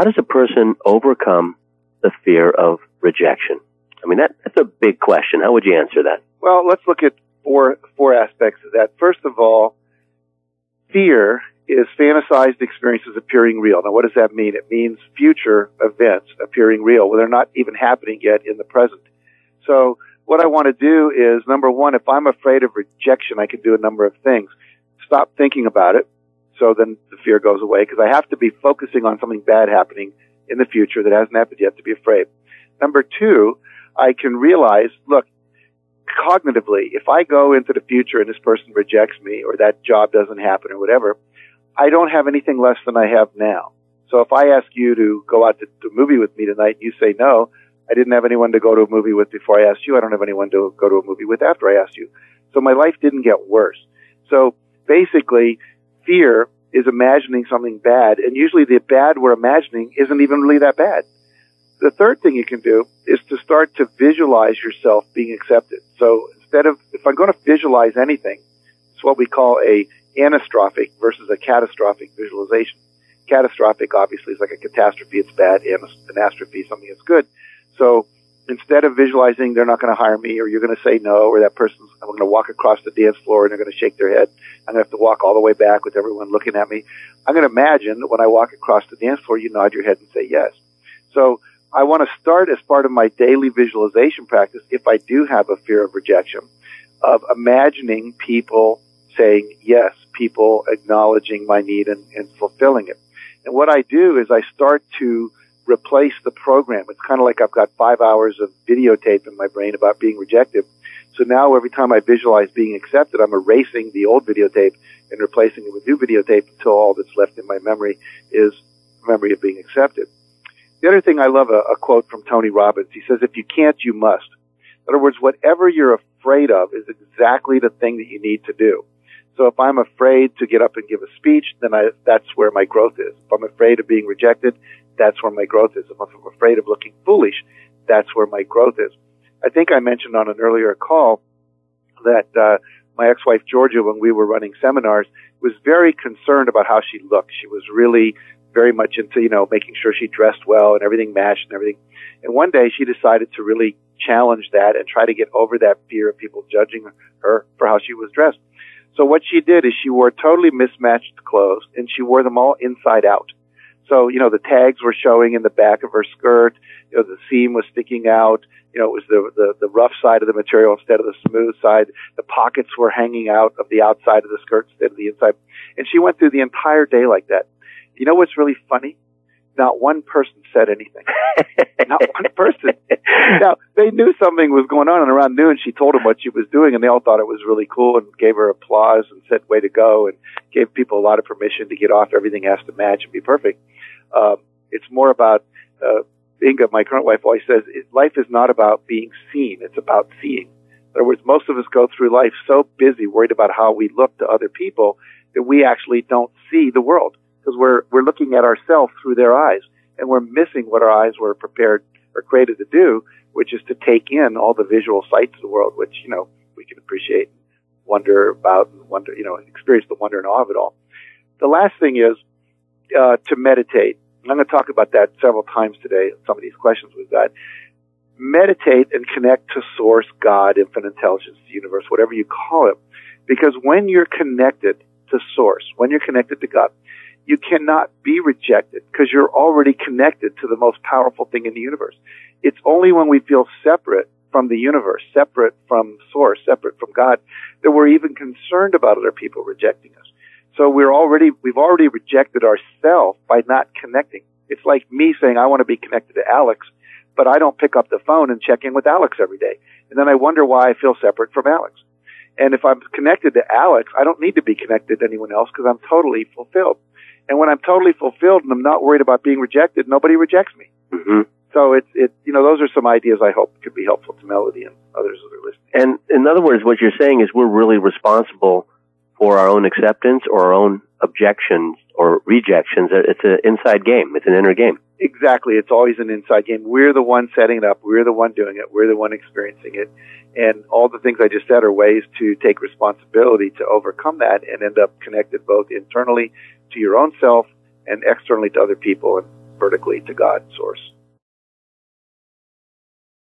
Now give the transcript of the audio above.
how does a person overcome the fear of rejection? I mean, that's a big question. How would you answer that? Well, let's look at four aspects of that. First of all, fear is fantasized experiences appearing real. Now, what does that mean? It means future events appearing real, where they're not even happening yet in the present. So what I want to do is, number one, if I'm afraid of rejection, I can do a number of things. Stop thinking about it, so then the fear goes away, because I have to be focusing on something bad happening in the future that hasn't happened yet to be afraid. Number two, I can realize, look, cognitively, if I go into the future and this person rejects me, or that job doesn't happen, or whatever, I don't have anything less than I have now. So if I ask you to go out to a movie with me tonight and you say no, I didn't have anyone to go to a movie with before I asked you. I don't have anyone to go to a movie with after I asked you. So my life didn't get worse. So basically, fear is imagining something bad, and usually the bad we're imagining isn't even really that bad. The third thing you can do is to start to visualize yourself being accepted. So instead of, if I'm going to visualize anything, it's what we call a anastrophic versus a catastrophic visualization. Catastrophic, obviously, is like a catastrophe, it's bad. Anastrophe is something that's good. So instead of visualizing they're not going to hire me, or you're going to say no, or that person's, I'm going to walk across the dance floor and they're going to shake their head, I'm going to have to walk all the way back with everyone looking at me. I'm going to imagine when I walk across the dance floor, you nod your head and say yes. So I want to start, as part of my daily visualization practice, if I do have a fear of rejection, of imagining people saying yes, people acknowledging my need and fulfilling it. And what I do is I start to replace the program. It's kind of like I've got 5 hours of videotape in my brain about being rejected. So now every time I visualize being accepted, I'm erasing the old videotape and replacing it with new videotape until all that's left in my memory is memory of being accepted. The other thing, I love a quote from Tony Robbins. He says, if you can't, you must. In other words, whatever you're afraid of is exactly the thing that you need to do. So if I'm afraid to get up and give a speech, then that's where my growth is. If I'm afraid of being rejected, that's where my growth is. If I'm afraid of looking foolish, that's where my growth is. I think I mentioned on an earlier call that my ex-wife Georgia, when we were running seminars, was very concerned about how she looked. She was really very much into, making sure she dressed well and everything matched and everything. And one day she decided to really challenge that and try to get over that fear of people judging her for how she was dressed. So what she did is she wore totally mismatched clothes, and she wore them all inside out. So, the tags were showing in the back of her skirt, the seam was sticking out, it was the rough side of the material instead of the smooth side. The pockets were hanging out of the outside of the skirt instead of the inside. And she went through the entire day like that. You know what's really funny? Not one person said anything. Not one person. Now, they knew something was going on, and around noon she told them what she was doing, and they all thought it was really cool and gave her applause and said, way to go, and gave people a lot of permission to get off. Everything has to match and be perfect. It's more about, Inga, my current wife, always says, life is not about being seen. It's about seeing. In other words, most of us go through life so busy, worried about how we look to other people, that we actually don't see the world, because we're looking at ourselves through their eyes, and we're missing what our eyes were prepared or created to do, which is to take in all the visual sights of the world, which, we can appreciate, wonder about, and experience the wonder and awe of it all. The last thing is to meditate. I'm going to talk about that several times today, some of these questions we've got. Meditate and connect to Source, God, Infinite Intelligence, the universe, whatever you call it. Because when you're connected to Source, when you're connected to God, you cannot be rejected because you're already connected to the most powerful thing in the universe. It's only when we feel separate from the universe, separate from Source, separate from God, that we're even concerned about other people rejecting us. So we've already rejected ourselves by not connecting. It's like me saying, I want to be connected to Alex, but I don't pick up the phone and check in with Alex every day. And then I wonder why I feel separate from Alex. And if I'm connected to Alex, I don't need to be connected to anyone else because I'm totally fulfilled. And when I'm totally fulfilled and I'm not worried about being rejected, nobody rejects me. Mm-hmm. So those are some ideas I hope could be helpful to Melody and others that are listening. And in other words, what you're saying is we're really responsible for our own acceptance or our own objections or rejections. It's an inside game. It's an inner game. Exactly. It's always an inside game. We're the one setting it up. We're the one doing it. We're the one experiencing it. And all the things I just said are ways to take responsibility to overcome that and end up connected both internally to your own self and externally to other people. And vertically to God source.